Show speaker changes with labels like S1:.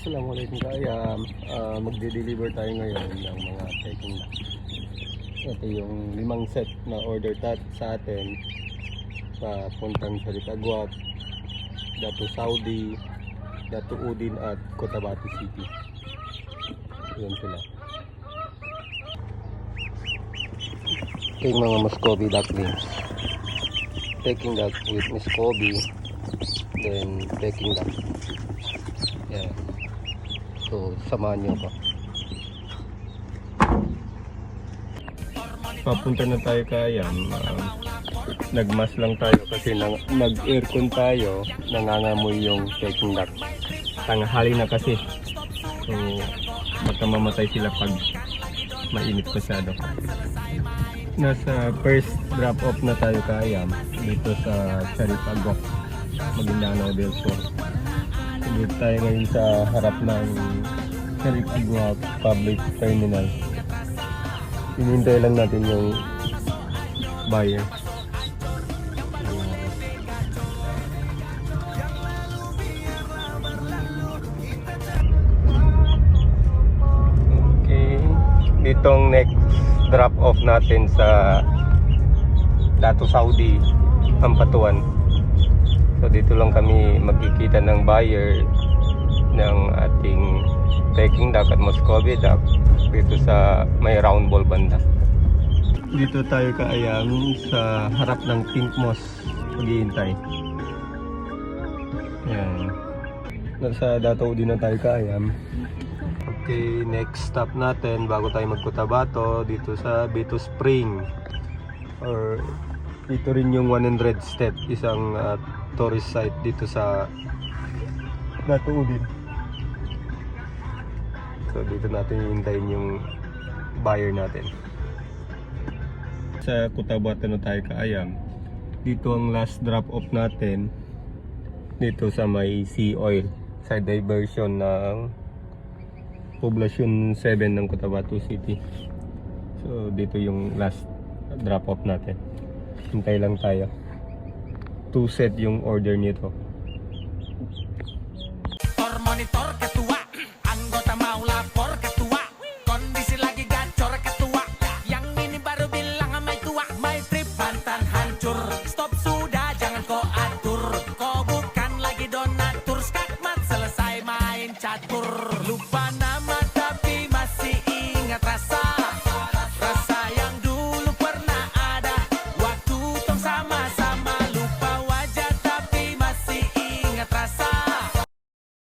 S1: Assalamualaikum kaya magde-deliver tayo ngayon ng mga taking. Ito yung 5 set na order sa atin papuntang Sharif Agwat, Datu Saudi, Datu Udin at Cotabato City. Yun sila. Ito yung mga Muscovy ducklings. Peking duck with Muscovy, then Peking duck. Yan. So, samahan nyo ako. Papunta na tayo kaya. Nagmas lang tayo kasi nag-aircon tayo. Nangangamoy yung Peking duck. Tanghali na kasi. So, baka mamatay sila pag mainit masyado. Nasa first drop off na tayo kaya dito sa Sharif Agwat, Maguindanao del Sur. Dito tayo ngayon sa harap ng Sharif Agwat Public Terminal. Hinihintay lang natin yung buyer. Okay, ditong next drop off natin sa Datu Saudi, Ampatuan. So dito lang kami magkikita ng buyer ng ating Peking duck at Muscovy duck dito sa may round ball banda. Dito tayo kaayam sa harap ng Pink Moss, maghihintay. Yan. Nasa Datu din na tayo kaayam. Okay, next stop natin bago tayo mag-Cotabato dito sa Bito Spring, or dito rin yung 100 step, isang tourist site dito sa Datu Udin. So dito natin hihintayin yung buyer natin. Sa Cotabato na tayo kaayam. Dito ang last drop off natin dito sa may Sea Oil, sa diversion ng Poblacion 7 ng Cotabato City. So dito yung last drop off natin. Hintay lang tayo. 2 set yung order nito.
S2: Monitor que tu